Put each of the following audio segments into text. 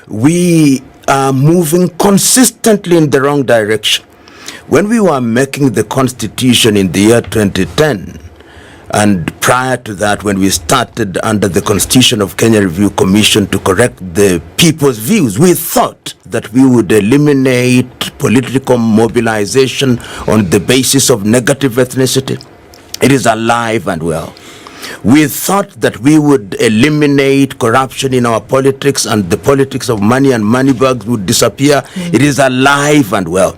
we are moving consistently in the wrong direction. When we were making the Constitution in the year 2010, and prior to that, when we started under the Constitution of Kenya Review Commission to correct the people's views, we thought that we would eliminate political mobilization on the basis of negative ethnicity. It is alive and well. We thought that we would eliminate corruption in our politics and the politics of money and money bags would disappear. It is alive and well.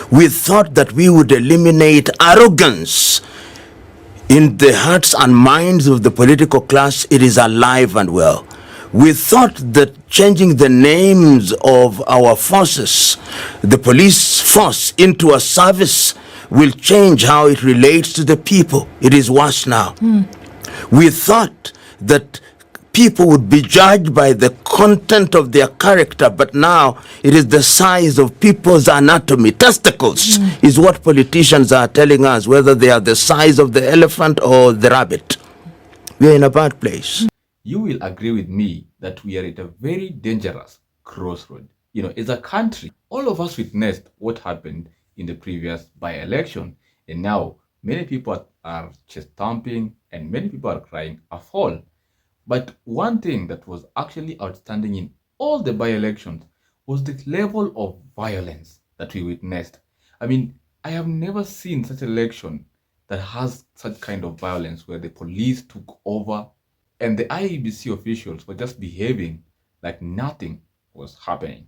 We thought that we would eliminate arrogance in the hearts and minds of the political class. It is alive and well. We thought that changing the names of our forces, the police force, into a service will change how it relates to the people. It is worse now. We thought that people would be judged by the content of their character, but now it is the size of people's anatomy. Testicles is what politicians are telling us, whether they are the size of the elephant or the rabbit. We are in a bad place. You will agree with me that we are at a very dangerous crossroad. You know, as a country, all of us witnessed what happened in the previous by-election, and now many people are chest thumping and many people are crying a fall. But one thing that was actually outstanding in all the by-elections was the level of violence that we witnessed. I mean, I have never seen such an election that has such kind of violence where the police took over and the IEBC officials were just behaving like nothing was happening.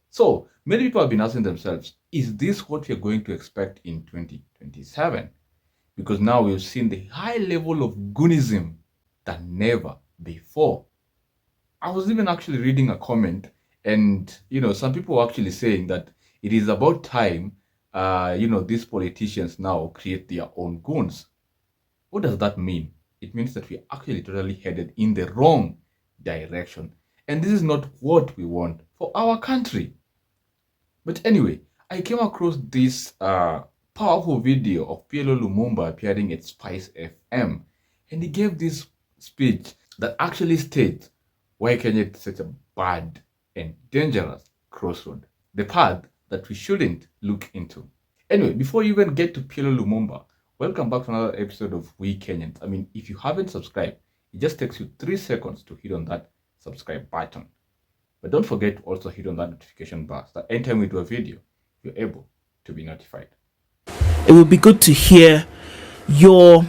So many people have been asking themselves, is this what we are going to expect in 2027? Because now we've seen the high level of goonism than never before. I was even actually reading a comment, and some people were actually saying that it is about time these politicians now create their own goons. What does that mean? It means that we're actually totally headed in the wrong direction, and this is not what we want for our country. But anyway, I came across this powerful video of PLO Lumumba appearing at spicefm, and he gave this speech that actually states why Kenya is such a bad and dangerous crossroad, the path that we shouldn't look into. Anyway, before you even get to PLO Lumumba, welcome back to another episode of WeeKenyans. I mean, if you haven't subscribed, it just takes you 3 seconds to hit on that subscribe button. But don't forget to also hit on that notification bar so that anytime we do a video, you're able to be notified. It would be good to hear your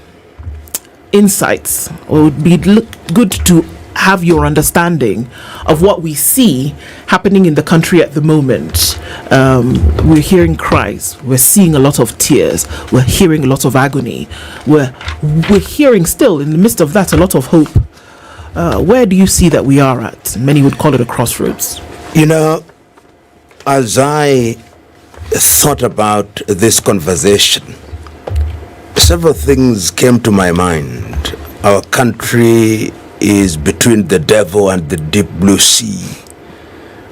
insights, or it would be good to have your understanding of what we see happening in the country at the moment. We're hearing cries, we're seeing a lot of tears, we're hearing a lot of agony, we're hearing still in the midst of that a lot of hope. Where do you see that we are at? Many would call it a crossroads. As I thought about this conversation, several things came to my mind. Our country is between the devil and the deep blue sea.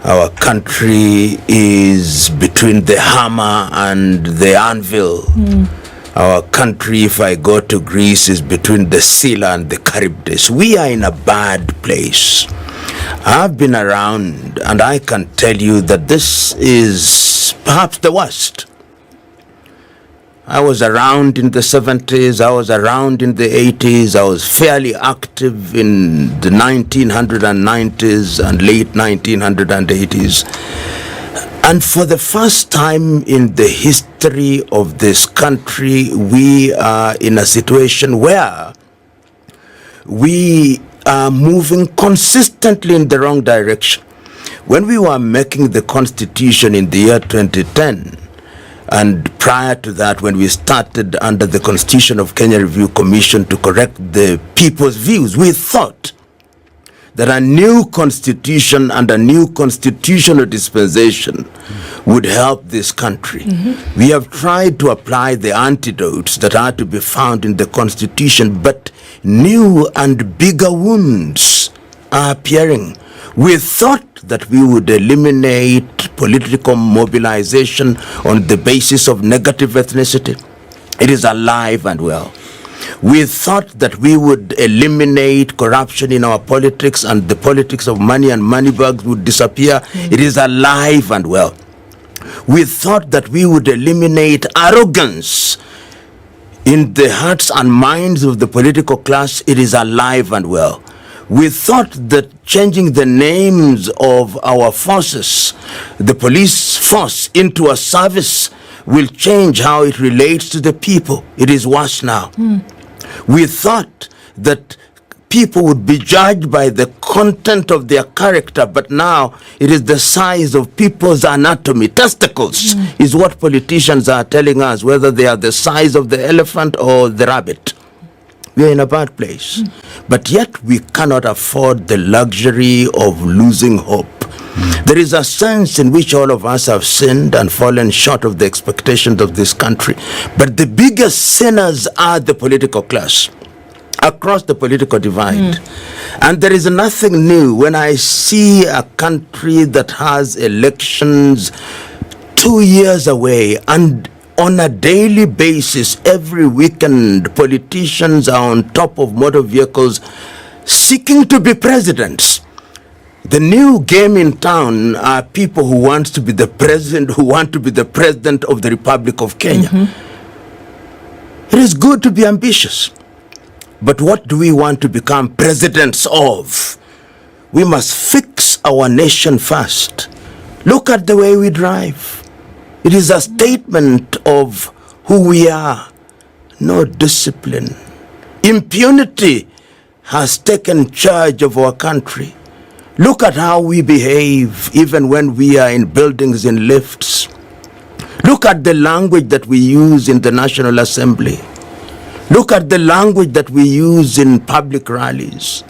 Our country is between the hammer and the anvil. Our country, if I go to Greece, is between the Scylla and the Charybdis. We are in a bad place. I've been around and I can tell you that this is perhaps the worst. I was around in the 70s, I was around in the 80s, I was fairly active in the 1990s and late 1980s. And for the first time in the history of this country, we are in a situation where we are moving consistently in the wrong direction. When we were making the Constitution in the year 2010, and prior to that, when we started under the Constitution of Kenya Review Commission to correct the people's views, we thought that a new constitution and a new constitutional dispensation would help this country. We have tried to apply the antidotes that are to be found in the Constitution, but new and bigger wounds are appearing. We thought that we would eliminate political mobilization on the basis of negative ethnicity. It is alive and well. We thought that we would eliminate corruption in our politics and the politics of money and money bags would disappear. It is alive and well. We thought that we would eliminate arrogance in the hearts and minds of the political class. It is alive and well. We thought that changing the names of our forces, the police force, into a service will change how it relates to the people. It is worse now. We thought that people would be judged by the content of their character, but now it is the size of people's anatomy. Testicles is what politicians are telling us, whether they are the size of the elephant or the rabbit. We are in a bad place. But yet we cannot afford the luxury of losing hope. There is a sense in which all of us have sinned and fallen short of the expectations of this country. But the biggest sinners are the political class across the political divide. And there is nothing new when I see a country that has elections 2 years away, and on a daily basis, every weekend, politicians are on top of motor vehicles seeking to be presidents. The new game in town are people who want to be the president, who want to be the president of the Republic of Kenya. It is good to be ambitious. But what do we want to become presidents of? We must fix our nation first. Look at the way we drive. It is a statement of who we are. No discipline. Impunity has taken charge of our country. Look at how we behave even when we are in buildings in lifts. Look at the language that we use in the National Assembly. Look at the language that we use in public rallies.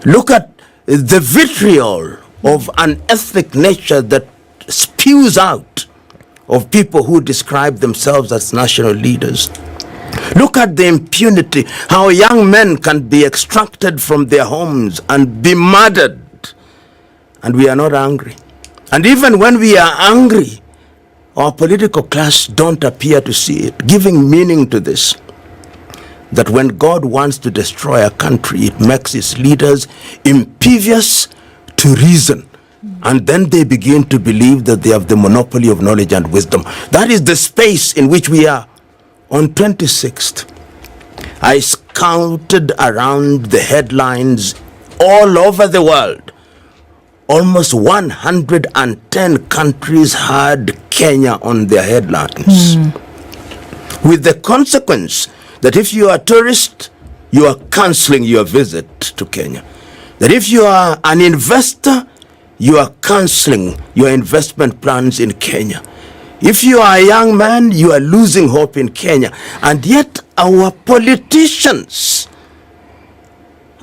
Look at the vitriol of an ethnic nature that spews out of people who describe themselves as national leaders. Look at the impunity, how young men can be extracted from their homes and be murdered. And we are not angry. And even when we are angry, our political class don't appear to see it, giving meaning to this. That when God wants to destroy a country, it makes its leaders impervious to reason. And then they begin to believe that they have the monopoly of knowledge and wisdom. That is the space in which we are. On 26th, I scouted around the headlines all over the world. Almost 110 countries had Kenya on their headlines. With the consequence that if you are a tourist, you are cancelling your visit to Kenya. That if you are an investor, you are cancelling your investment plans in Kenya. If you are a young man, you are losing hope in Kenya. And yet our politicians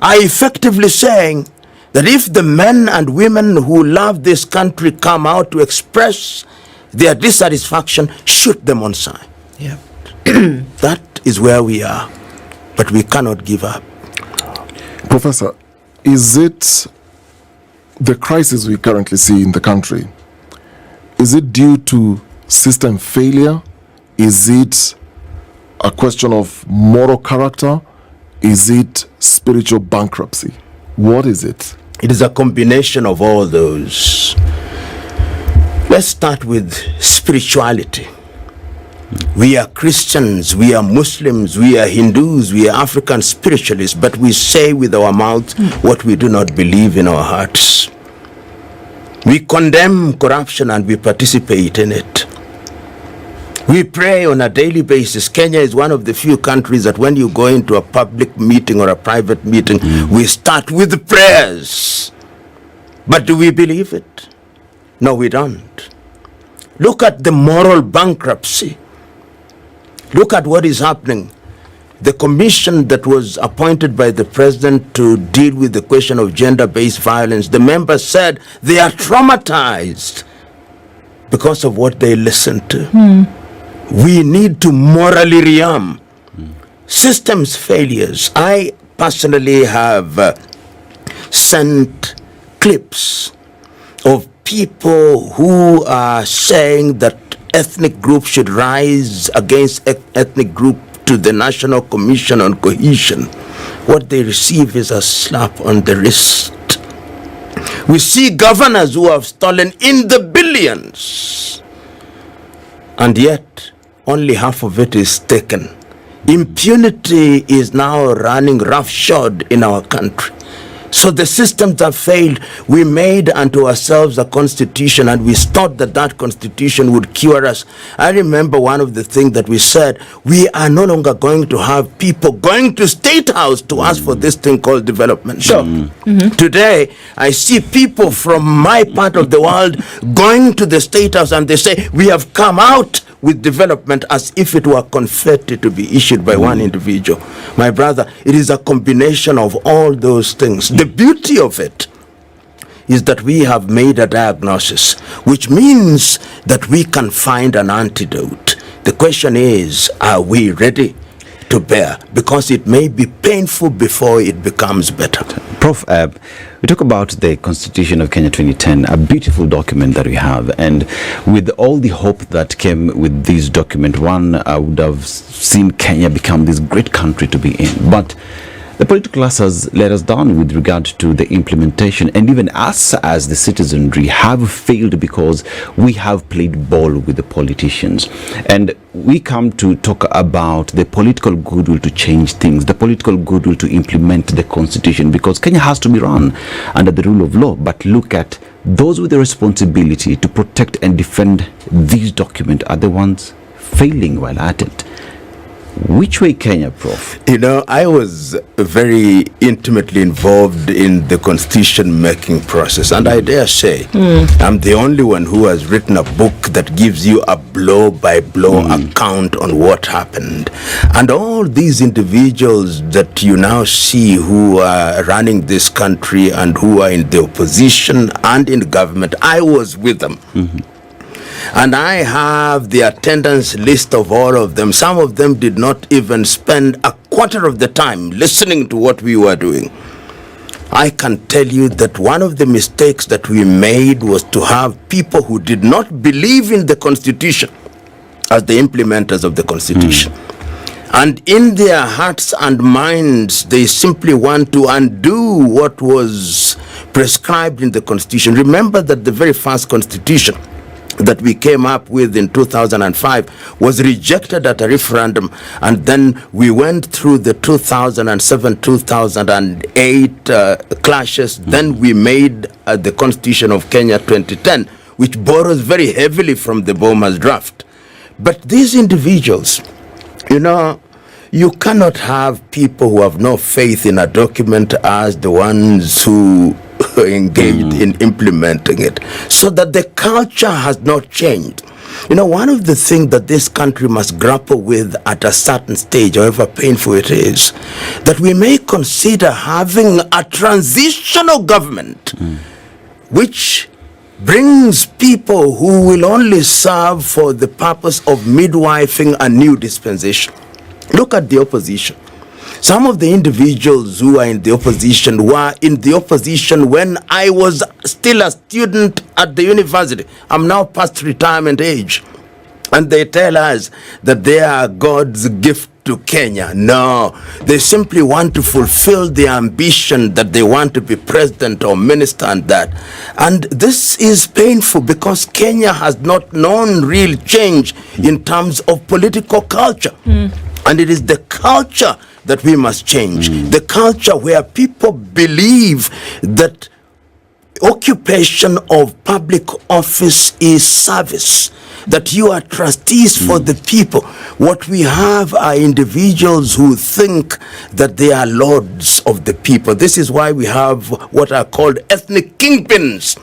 are effectively saying that if the men and women who love this country come out to express their dissatisfaction, shoot them on sight. Yeah. That is where we are, but we cannot give up. Professor, is it the crisis we currently see in the country, is it due to system failure? Is it a question of moral character? Is it spiritual bankruptcy? What is it? It is a combination of all those. Let's start with spirituality. We are Christians, we are Muslims, we are Hindus, we are African spiritualists, but we say with our mouth what we do not believe in our hearts. We condemn corruption and we participate in it. We pray on a daily basis. Kenya is one of the few countries that when you go into a public meeting or a private meeting, we start with prayers. But do we believe it? No, we don't. Look at the moral bankruptcy. Look at what is happening. The commission that was appointed by the president to deal with the question of gender-based violence, the members said they are traumatized because of what they listened to. We need to morally rearm. Systems failures. I personally have sent clips of people who are saying that ethnic groups should rise against ethnic group to the National Commission on Cohesion, what they receive is a slap on the wrist. We see governors who have stolen in the billions, and yet only half of it is taken. Impunity is now running roughshod in our country. So the systems have failed. We made unto ourselves a constitution, and we thought that that constitution would cure us. I remember one of the things that we said, we are no longer going to have people going to State House to ask for this thing called development. Sure. Today, I see people from my part of the world going to the State House, and they say, we have come out with development, as if it were confetti to be issued by one individual. My brother, it is a combination of all those things. The beauty of it is that we have made a diagnosis, which means that we can find an antidote. The question is, are we ready to bear? Because it may be painful before it becomes better. Prof, we talk about the Constitution of Kenya 2010, a beautiful document that we have, and with all the hope that came with this document, one would have seen Kenya become this great country to be in. But the political class has let us down with regard to the implementation, and even us as the citizenry have failed because we have played ball with the politicians. And we come to talk about the political goodwill to change things, the political goodwill to implement the constitution, because Kenya has to be run under the rule of law. But look at those with the responsibility to protect and defend this document are the ones failing while at it. Which way, Kenya, Prof? You know, I was very intimately involved in the constitution making process, and I dare say I'm the only one who has written a book that gives you a blow-by-blow account on what happened. And all these individuals that you now see who are running this country and who are in the opposition and in government, I was with them. And I have the attendance list of all of them. Some of them did not even spend a quarter of the time listening to what we were doing. I can tell you that one of the mistakes that we made was to have people who did not believe in the Constitution as the implementers of the Constitution. And in their hearts and minds, they simply want to undo what was prescribed in the Constitution. Remember that the very first Constitution that we came up with in 2005 was rejected at a referendum, and then we went through the 2007-2008 clashes. Then we made the Constitution of Kenya 2010, which borrows very heavily from the Boma's draft. But these individuals, you know, you cannot have people who have no faith in a document as the ones who engaged in implementing it, so that the culture has not changed. You know, one of the things that this country must grapple with at a certain stage, however painful it is, that we may consider having a transitional government which brings people who will only serve for the purpose of midwifing a new dispensation. Look at the opposition. Some of the individuals who are in the opposition were in the opposition when I was still a student at the university. I'm now past retirement age. And they tell us that they are God's gift to Kenya. No, they simply want to fulfill the ambition that they want to be president or minister and that. And this is painful because Kenya has not known real change in terms of political culture. And it is the culture that we must change. The culture where people believe that occupation of public office is service, that you are trustees for the people. What we have are individuals who think that they are lords of the people. This is why we have what are called ethnic kingpins,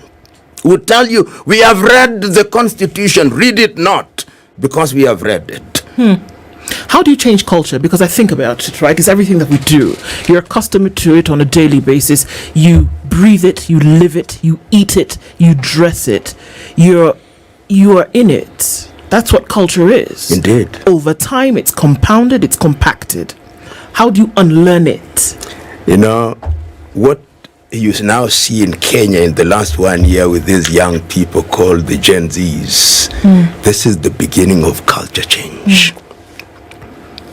who tell you, we have read the Constitution, read it not, because we have read it. How do you change culture? Because I think about it, right? It's everything that we do. You're accustomed to it on a daily basis. You breathe it, you live it, you eat it, you dress it. You are in it. That's what culture is. Indeed. Over time, it's compounded, it's compacted. How do you unlearn it? You know, what you now see in Kenya in the last 1 year with these young people called the Gen Zs, this is the beginning of culture change.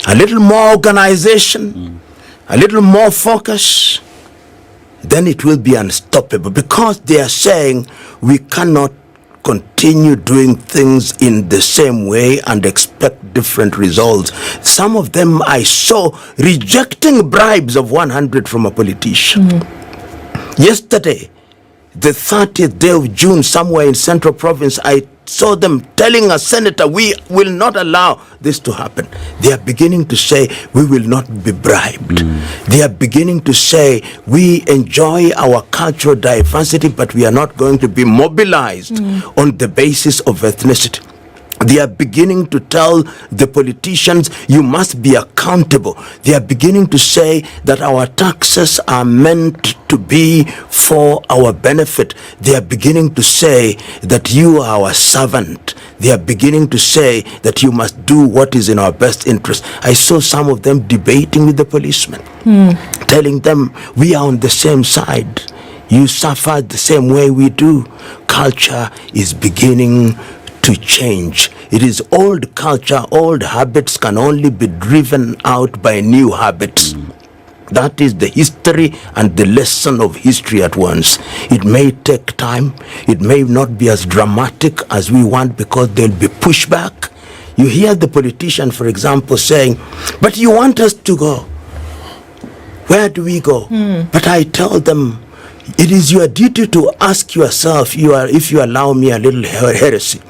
a little more organization, a little more focus, then it will be unstoppable, because they are saying we cannot continue doing things in the same way and expect different results. Some of them I saw rejecting bribes of 100 from a politician. Yesterday, the 30th day of June, somewhere in Central Province, I saw them telling a senator, we will not allow this to happen. They are beginning to say, we will not be bribed. They are beginning to say, we enjoy our cultural diversity, but we are not going to be mobilized on the basis of ethnicity. They are beginning to tell the politicians, you must be accountable. They are beginning to say that our taxes are meant to be for our benefit. They are beginning to say that you are our servant. They are beginning to say that you must do what is in our best interest. I saw some of them debating with the policemen, telling them, we are on the same side. You suffer the same way we do. Culture is beginning to change. It is old culture, old habits can only be driven out by new habits. That is the history and the lesson of history at once. It may take time. It may not be as dramatic as we want, because there will be pushback. You hear the politician, for example, saying, but you want us to go. Where do we go? But I tell them, it is your duty to ask yourself, if you allow me a little heresy,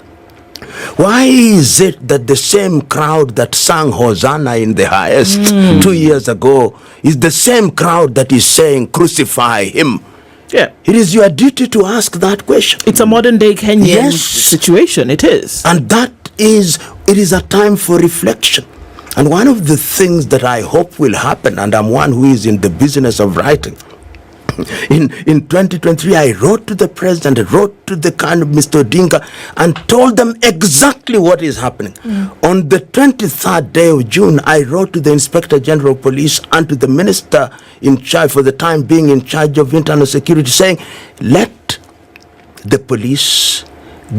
why is it that the same crowd that sang Hosanna in the highest 2 years ago is the same crowd that is saying crucify him? Yeah. It is your duty to ask that question. It's a modern day Kenyan Yes. situation. It is. And it is a time for reflection. And one of the things that I hope will happen, and I'm one who is in the business of writing, in 2023, I wrote to the president, I wrote to the kind of Mr. Odinga, and told them exactly what is happening. On the 23rd day of June, I wrote to the Inspector General of Police and to the minister in charge, for the time being in charge of internal security, saying, let the police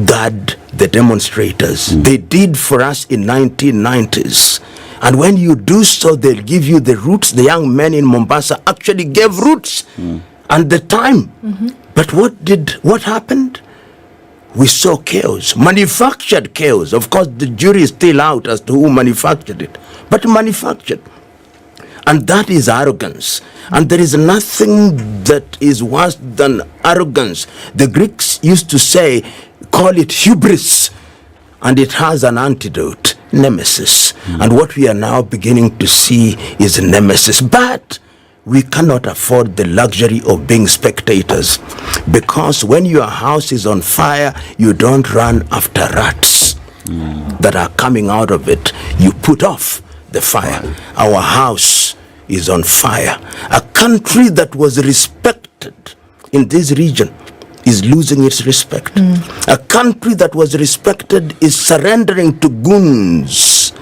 guard the demonstrators. They did for us in 1990s. And when you do so, they'll give you the roots. The young men in Mombasa actually gave roots and the time. But what happened? We saw chaos, manufactured chaos. Of course, the jury is still out as to who manufactured it, but manufactured. And that is arrogance. And there is nothing that is worse than arrogance. The Greeks used to say, call it hubris, and it has an antidote, nemesis. And what we are now beginning to see is nemesis. But we cannot afford the luxury of being spectators, because when your house is on fire, you don't run after rats that are coming out of it. You put off the fire. Our house is on fire. A country that was respected in this region is losing its respect. A country that was respected is surrendering to goons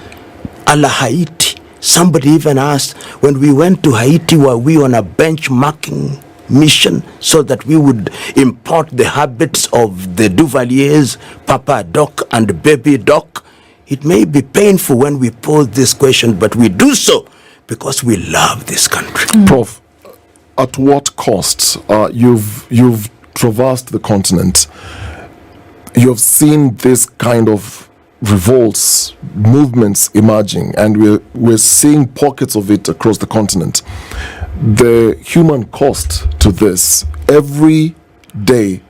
a la Haiti. Somebody even asked, when we went to Haiti, were we on a benchmarking mission so that we would import the habits of the Duvaliers, Papa Doc and Baby Doc? It may be painful when we pose this question, but we do so because we love this country. Prof, at what cost? You've traversed the continent. You have seen this kind of revolts, movements emerging, and we're seeing pockets of it across the continent. The human cost to this, every day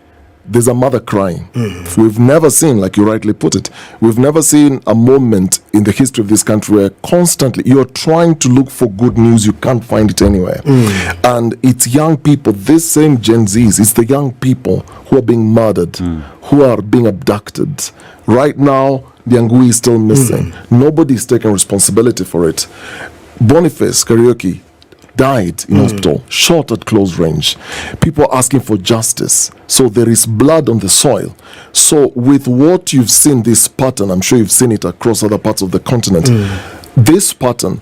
there's a mother crying. We've never seen, like you rightly put it, we've never seen a moment in the history of this country where constantly you're trying to look for good news, you can't find it anywhere. And it's young people, this same Gen Zs, it's the young people who are being murdered, who are being abducted. Right now, the Angui is still missing. Nobody's taking responsibility for it. Boniface Karaoke died in hospital, shot at close range. People are asking for justice. So there is blood on the soil. So with what you've seen, this pattern, I'm sure you've seen it across other parts of the continent, this pattern,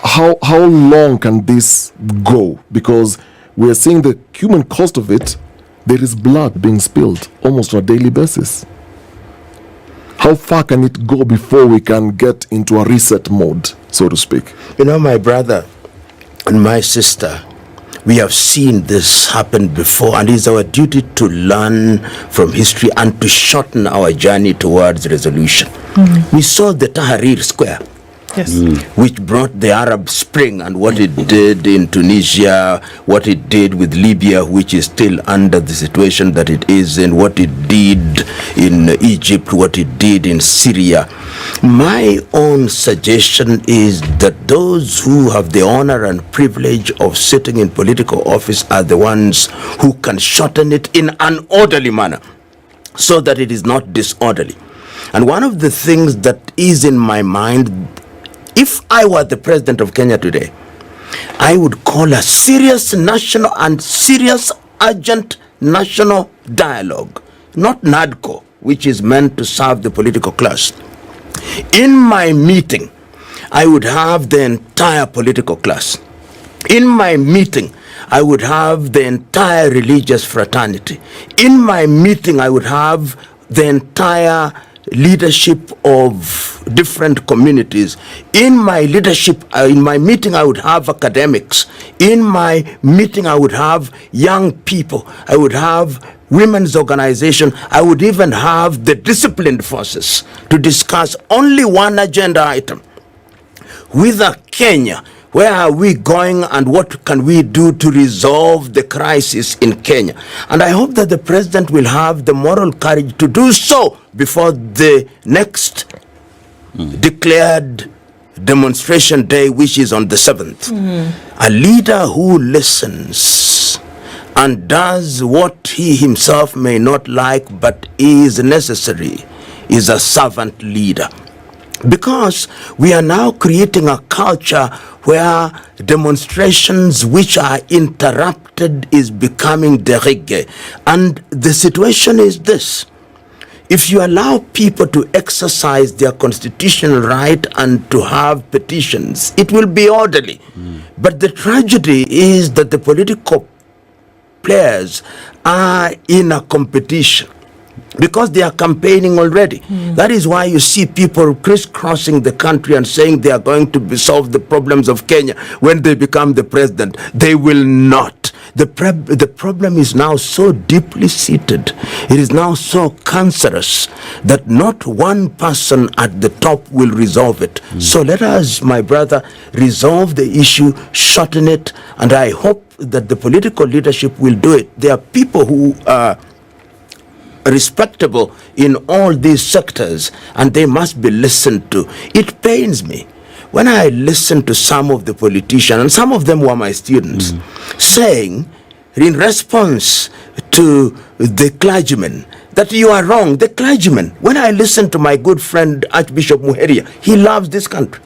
how long can this go? Because we're seeing the human cost of it. There is blood being spilled almost on a daily basis. How far can it go before we can get into a reset mode, so to speak? You know, my brother and my sister, we have seen this happen before, and it's our duty to learn from history and to shorten our journey towards resolution. We saw the Tahrir Square, Yes. which brought the Arab Spring and what it did in Tunisia, what it did with Libya, which is still under the situation that it is in, what it did in Egypt, what it did in Syria. My own suggestion is that those who have the honor and privilege of sitting in political office are the ones who can shorten it in an orderly manner so that it is not disorderly. And one of the things that is in my mind, if I were the president of Kenya today, I would call a serious national and serious urgent national dialogue, not NADCO, which is meant to serve the political class. In my meeting, I would have the entire political class. In my meeting, I would have the entire religious fraternity. In my meeting, I would have the entire leadership of different communities. In my leadership, in my meeting, I would have academics. In my meeting, I would have young people. I would have women's organization. I would even have the disciplined forces to discuss only one agenda item. With a Kenya, where are we going and what can we do to resolve the crisis in Kenya? And I hope that the president will have the moral courage to do so before the next declared demonstration day, which is on the 7th. A leader who listens and does what he himself may not like but is necessary is a servant leader. Because we are now creating a culture where demonstrations which are interrupted is becoming de rigueur. And the situation is this: if you allow people to exercise their constitutional right and to have petitions, it will be orderly. But the tragedy is that the political players are in a competition, because they are campaigning already. That is why you see people crisscrossing the country and saying they are going to solve the problems of Kenya. When they become the president, they will not. The problem is now so deeply seated. It is now so cancerous that not one person at the top will resolve it. So let us, my brother, resolve the issue, shorten it, and I hope that the political leadership will do it. There are people who are respectable in all these sectors, and they must be listened to. It pains me when I listen to some of the politicians, and some of them were my students, saying in response to the clergymen that you are wrong. The clergymen, when I listen to my good friend Archbishop Muheria, he loves this country.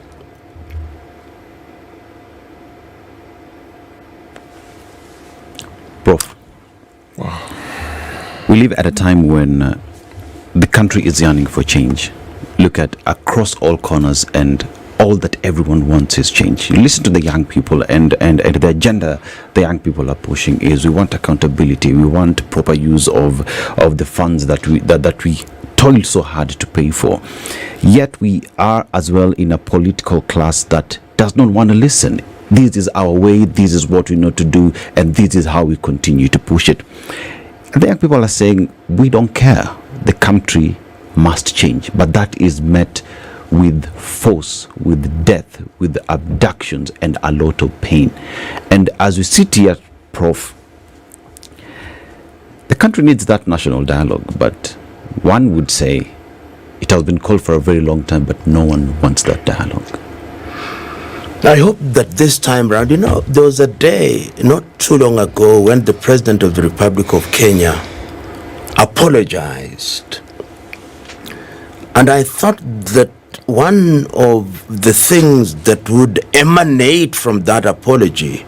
Prof. We live at a time when the country is yearning for change. Look at across all corners, and all that everyone wants is change. You listen to the young people, and the agenda the young people are pushing is we want accountability, we want proper use of the funds that we toil so hard to pay for. Yet we are as well in a political class that does not want to listen. This is our way, this is what we know to do, and this is how we continue to push it. And the young people are saying, we don't care, the country must change. But that is met with force, with death, with abductions, and a lot of pain. And as we sit here, Prof, the country needs that national dialogue. But one would say it has been called for a very long time, but no one wants that dialogue. I hope that this time round, there was a day not too long ago when the President of the Republic of Kenya apologized. And I thought that one of the things that would emanate from that apology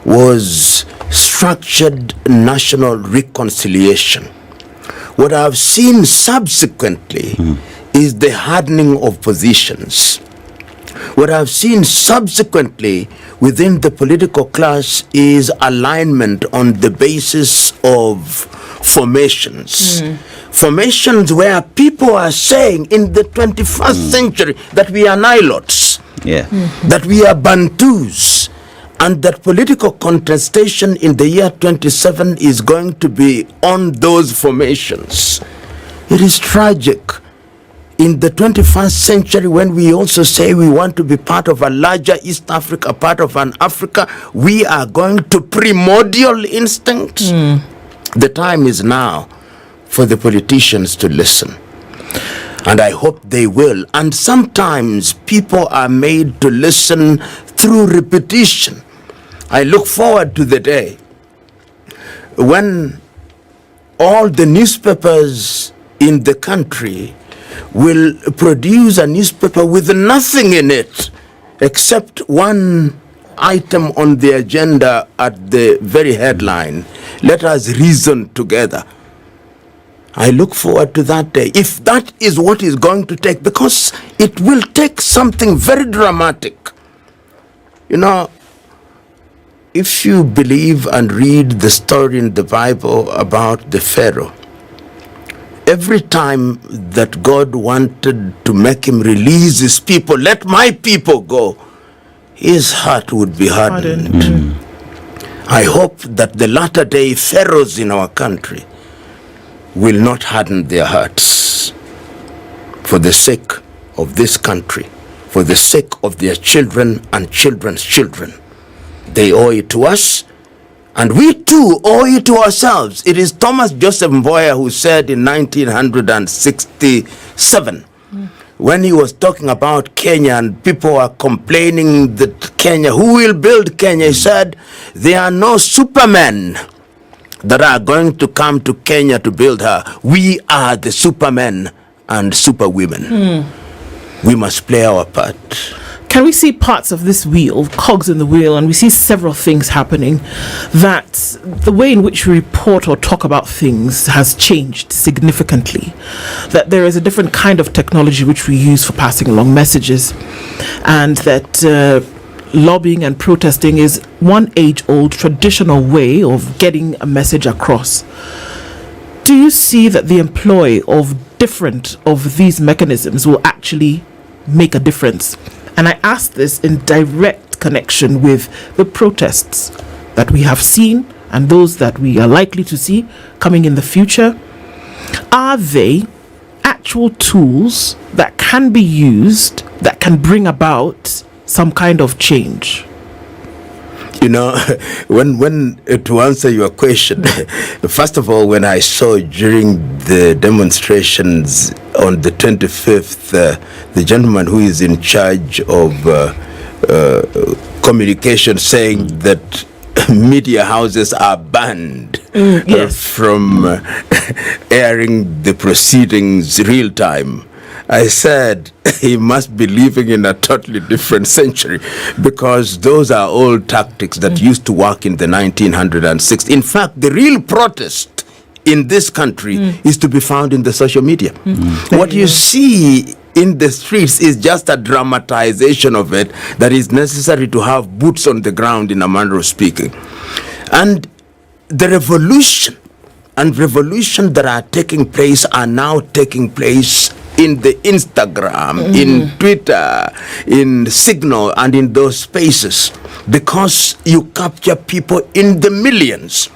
was structured national reconciliation. What I've seen subsequently is the hardening of positions. What I've seen subsequently within the political class is alignment on the basis of formations. Formations where people are saying in the 21st century that we are Nilots, that we are Bantus, and that political contestation in the year 27 is going to be on those formations. It is tragic. In the 21st century, when we also say we want to be part of a larger East Africa, part of an Africa, we are going to primordial instincts. The time is now for the politicians to listen. And I hope they will. And sometimes people are made to listen through repetition. I look forward to the day when all the newspapers in the country will produce a newspaper with nothing in it except one item on the agenda at the very headline. Let us reason together. I look forward to that day, if that is what is going to take, because it will take something very dramatic. You know, if you believe and read the story in the Bible about the Pharaoh, every time that God wanted to make him release his people, let my people go, his heart would be hardened. I hope that the latter day pharaohs in our country will not harden their hearts for the sake of this country, for the sake of their children and children's children. They owe it to us, and we too owe it to ourselves. It is Thomas Joseph Mboya who said in 1967, when he was talking about Kenya and people are complaining that Kenya, who will build Kenya? He said, there are no supermen that are going to come to Kenya to build her. We are the supermen and superwomen. We must play our part. Can we see parts of this wheel, cogs in the wheel, and we see several things happening, that the way in which we report or talk about things has changed significantly, that there is a different kind of technology which we use for passing along messages, and that lobbying and protesting is one age-old traditional way of getting a message across. Do you see that the employ of different of these mechanisms will actually make a difference? And I ask this in direct connection with the protests that we have seen and those that we are likely to see coming in the future. Are they actual tools that can be used, that can bring about some kind of change? You know, when to answer your question, first of all, when I saw during the demonstrations on the 25th, the gentleman who is in charge of communication saying that media houses are banned from airing the proceedings real time, I said he must be living in a totally different century, because those are old tactics that used to work in the 1960s. In fact, the real protest in this country is to be found in the social media. What you see in the streets is just a dramatization of it that is necessary to have boots on the ground, in a manner of speaking. And the revolution that are taking place are now taking place in the Instagram, in Twitter, in Signal, and in those spaces, because you capture people in the millions.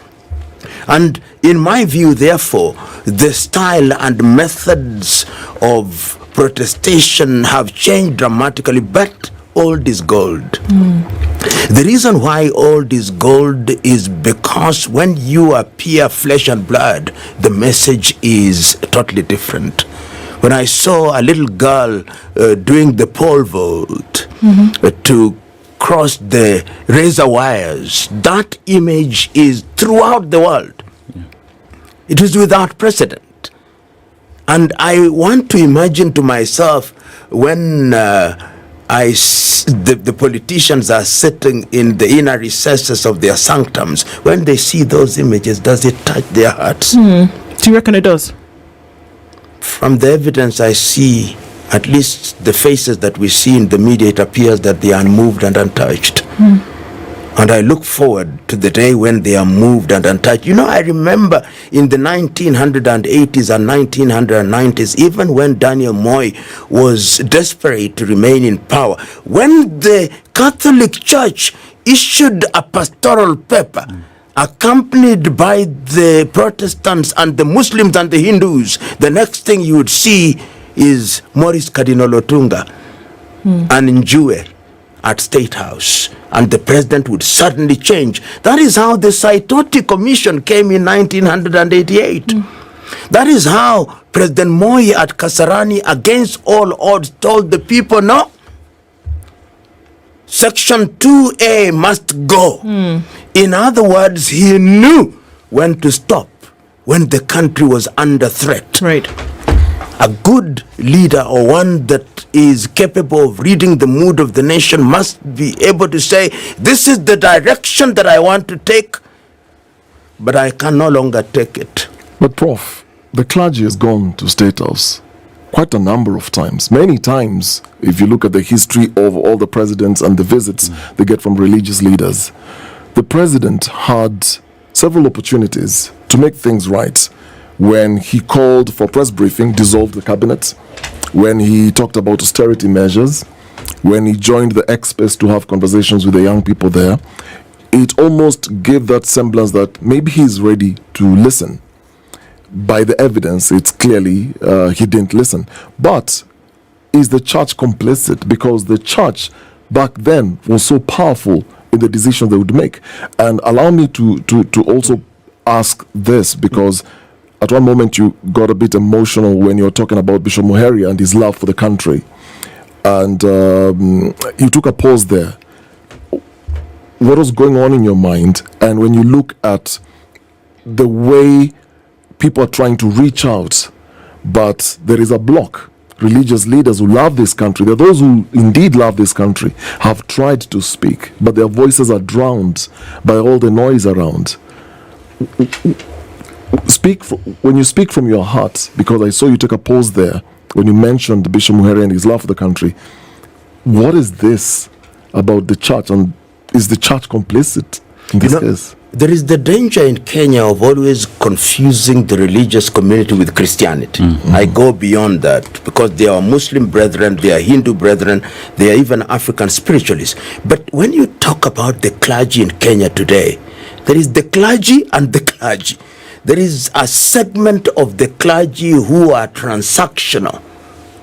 And in my view, therefore, the style and methods of protestation have changed dramatically, but old is gold. The reason why old is gold is because when you appear flesh and blood, the message is totally different. When I saw a little girl doing the pole vault to cross the razor wires, that image is throughout the world. It is without precedent. And I want to imagine to myself when the politicians are sitting in the inner recesses of their sanctums, when they see those images, does it touch their hearts? Do you reckon it does? From the evidence I see, at least the faces that we see in the media, it appears that they are unmoved and untouched. And I look forward to the day when they are moved and untouched. I remember in the 1980s and 1990s, even when Daniel Moi was desperate to remain in power, when the Catholic Church issued a pastoral paper accompanied by the Protestants and the Muslims and the Hindus, the next thing you would see is Maurice Cardinal Otunga and Njue at State House, and the president would suddenly change. That is how the Saitoti Commission came in 1988. That is how President Moi at Kasarani, against all odds, told the people, no, Section 2A must go. In other words, he knew when to stop, when the country was under threat. Right. A good leader, or one that is capable of reading the mood of the nation, must be able to say, this is the direction that I want to take, but I can no longer take it. But Prof, the clergy has gone to State House quite a number of times. Many times, if you look at the history of all the presidents and the visits they get from religious leaders, the president had several opportunities to make things right. When he called for press briefing, dissolved the cabinet, when he talked about austerity measures, when he joined the experts to have conversations with the young people there, it almost gave that semblance that maybe he's ready to listen. By the evidence, it's clearly he didn't listen. But is the church complicit? Because the church back then was so powerful in the decisions they would make. And allow me to also ask this, because at one moment you got a bit emotional when you're talking about Bishop Muheria and his love for the country. And you took a pause there. What was going on in your mind? And when you look at the way people are trying to reach out, but there is a block. Religious leaders who love this country, there are those who indeed love this country, have tried to speak, but their voices are drowned by all the noise around. When you speak from your heart, because I saw you take a pause there when you mentioned Bishop Muheria and his love for the country. What is this about the church, and is the church complicit in this case? There is the danger in Kenya of always confusing the religious community with Christianity. I go beyond that, because they are Muslim brethren, they are Hindu brethren, they are even African spiritualists. But when you talk about the clergy in Kenya today, there is the clergy and the clergy. There is a segment of the clergy who are transactional.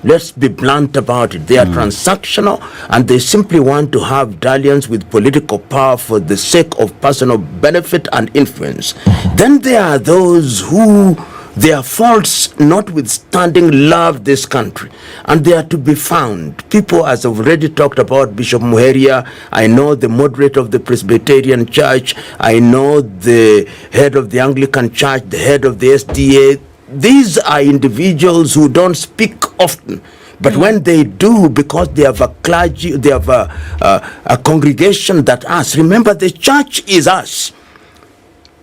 Let's be blunt about it. They are transactional, and they simply want to have dalliance with political power for the sake of personal benefit and influence. Then there are those who, their faults notwithstanding, love this country, and they are to be found. People, as I've already talked about Bishop Muheria, I know the moderator of the Presbyterian Church, I know the head of the Anglican Church, the head of the SDA. These are individuals who don't speak often, but when they do, because they have a clergy, they have a congregation that us. Remember, the church is us.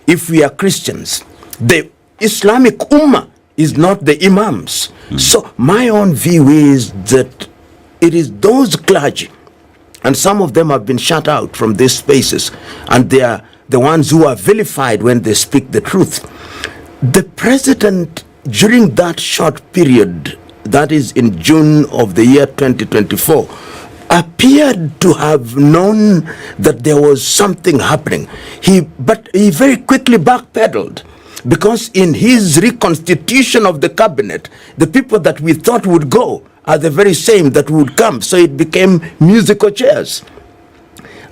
If we are Christians, the Islamic Ummah is not the imams. So my own view is that it is those clergy, and some of them have been shut out from these spaces, and they are the ones who are vilified when they speak the truth. The president, during that short period, that is in June of the year 2024, appeared to have known that there was something happening. But he very quickly backpedaled, because in his reconstitution of the cabinet, the people that we thought would go are the very same that would come. So it became musical chairs.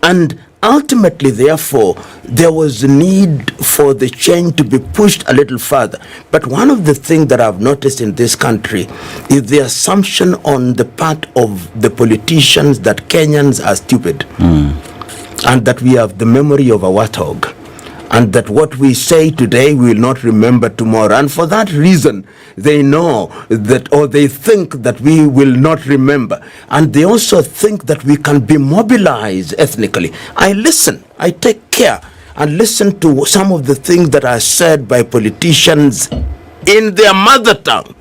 And ultimately, therefore, there was a need for the change to be pushed a little further. But one of the things that I've noticed in this country is the assumption on the part of the politicians that Kenyans are stupid, and that we have the memory of a warthog, and that what we say today we will not remember tomorrow. And for that reason, they know that, or they think that we will not remember. And they also think that we can be mobilized ethnically. I listen, I take care, and listen to some of the things that are said by politicians in their mother tongue.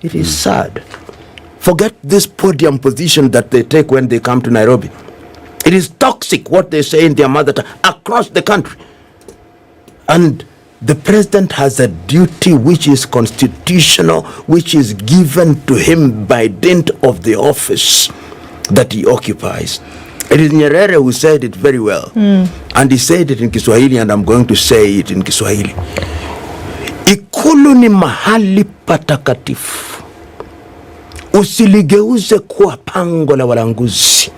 It is sad. Forget this podium position that they take when they come to Nairobi. It is toxic what they say in their mother tongue across the country. And the president has a duty which is constitutional, which is given to him by dint of the office that he occupies. It is Nyerere who said it very well. And he said it in Kiswahili, and I'm going to say it in Kiswahili. Ikulu ni mahali patakatifu. Usiligeuze kuwa pango la walanguzi.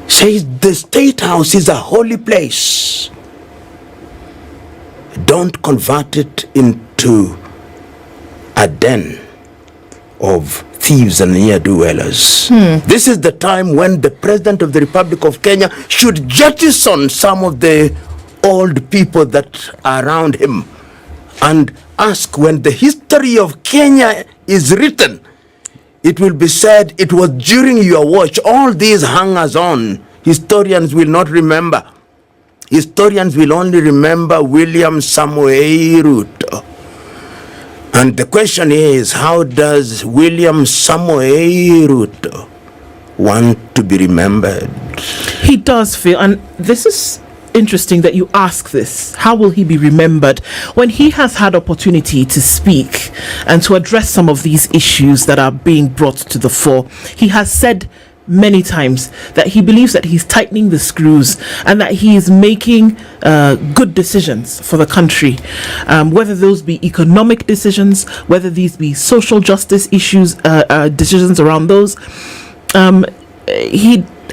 Says the State House is a holy place. Don't convert it into a den of thieves and ne'er-do-wellers. This is the time when the President of the Republic of Kenya should jettison some of the old people that are around him and ask, when the history of Kenya is written, it will be said it was during your watch. All these hangers-on, historians will not remember. Historians will only remember William Ruto. And the question is, how does William Ruto want to be remembered? He does feel, and this is interesting that you ask this, how will he be remembered when he has had opportunity to speak and to address some of these issues that are being brought to the fore? He has said many times that he believes that he's tightening the screws and that he is making good decisions for the country, whether those be economic decisions, whether these be social justice issues, decisions around those,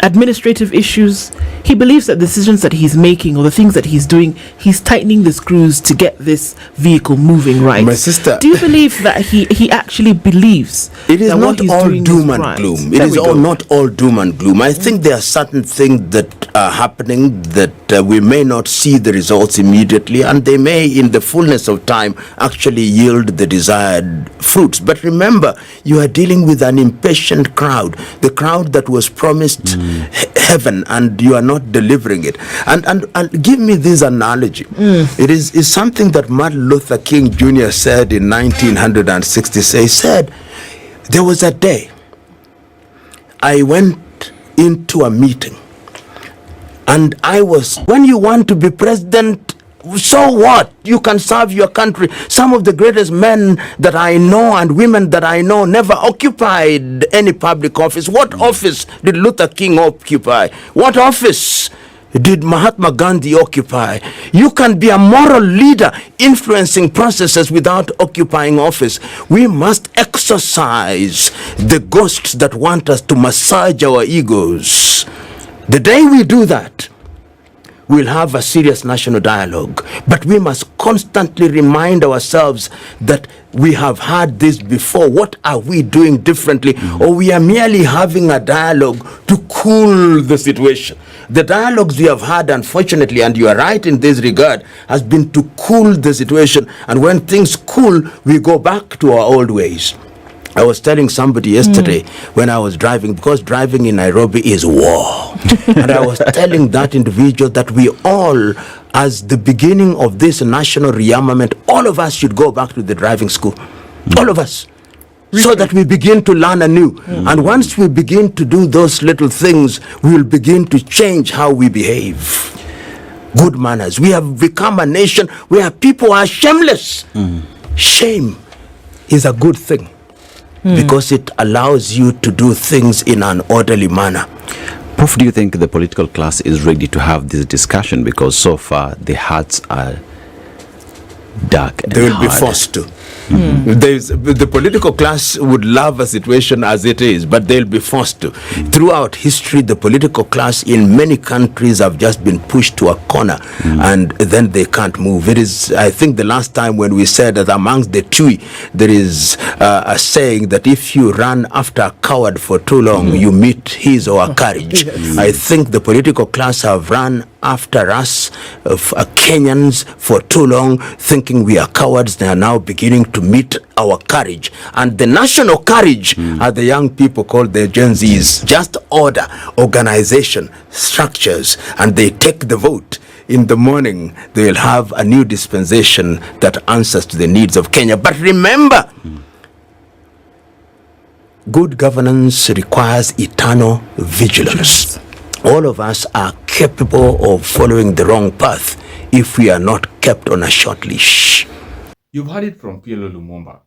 administrative issues. He believes that decisions that he's making or the things that he's doing, he's tightening the screws to get this vehicle moving right. My sister, do you believe that he actually believes it is that not all doom and right? gloom? It is not all doom and gloom. I think there are certain things that are happening that we may not see the results immediately, and they may, in the fullness of time, actually yield the desired fruits. But remember, you are dealing with an impatient crowd, the crowd that was promised heaven, and you are not delivering it. And give me this analogy. It is something that Martin Luther King Jr. said in 1960. He said, there was a day I went into a meeting, and when you want to be president, so what? You can serve your country. Some of the greatest men that I know and women that I know never occupied any public office. What office did Luther King occupy? What office did Mahatma Gandhi occupy? You can be a moral leader influencing processes without occupying office. We must exorcise the ghosts that want us to massage our egos. The day we do that, we'll have a serious national dialogue. But we must constantly remind ourselves that we have had this before. What are we doing differently? Or we are merely having a dialogue to cool the situation. The dialogues we have had, unfortunately, and you are right in this regard, has been to cool the situation. And when things cool, we go back to our old ways. I was telling somebody yesterday when I was driving, because driving in Nairobi is war. And I was telling that individual that we all, as the beginning of this national rearmament, all of us should go back to the driving school. All of us. So that we begin to learn anew. And once we begin to do those little things, we will begin to change how we behave. Good manners. We have become a nation where people are shameless. Shame is a good thing, because it allows you to do things in an orderly manner. Prof, do you think the political class is ready to have this discussion? Because so far the hearts are dark and they will hard. be forced to. The political class would love a situation as it is, but they'll be forced to. Throughout history, the political class in many countries have just been pushed to a corner, and then they can't move. It is, I think, the last time when we said that amongst the Twi, there is a saying that if you run after a coward for too long, you meet his or her courage. I think the political class have run after us, Kenyans, for too long, thinking we are cowards. They are now beginning to meet our courage. And the national courage are the young people called the Gen Zs. Just order, organization, structures, and they take the vote. In the morning, they will have a new dispensation that answers to the needs of Kenya. But remember, Good governance requires eternal vigilance. All of us are capable of following the wrong path if we are not kept on a short leash. You've heard it from PLO Lumumba.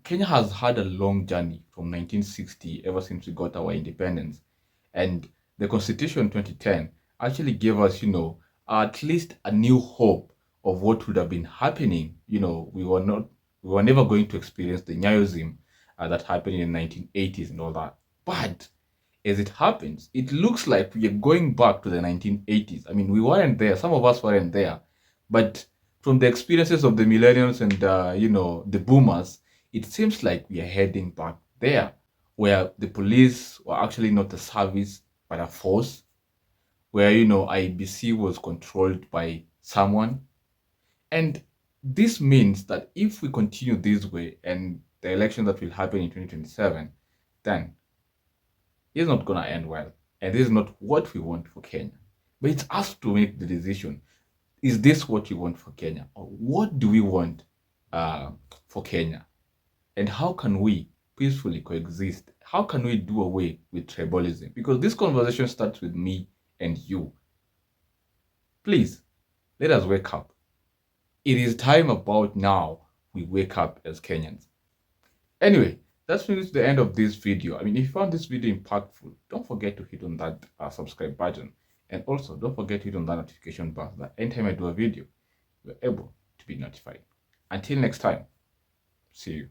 Kenya has had a long journey from 1960 ever since we got our independence. And the Constitution 2010 actually gave us, at least a new hope of what would have been happening. We were never going to experience the Nyayosm that happened in the 1980s and all that. But as it happens, it looks like we are going back to the 1980s. I mean, we weren't there. Some of us weren't there. But from the experiences of the millennials and, the boomers, it seems like we are heading back there, where the police were actually not a service, but a force, where, IBC was controlled by someone. And this means that if we continue this way and the election that will happen in 2027, then it's not going to end well. And this is not what we want for Kenya. But it's us to make the decision. Is this what we want for Kenya? Or what do we want for Kenya? And how can we peacefully coexist? How can we do away with tribalism? Because this conversation starts with me and you. Please, let us wake up. It is time about now we wake up as Kenyans. Anyway, that's brings to the end of this video. I mean, if you found this video impactful, don't forget to hit on that subscribe button. And also, don't forget to hit on that notification bell so that anytime I do a video, you're able to be notified. Until next time, see you.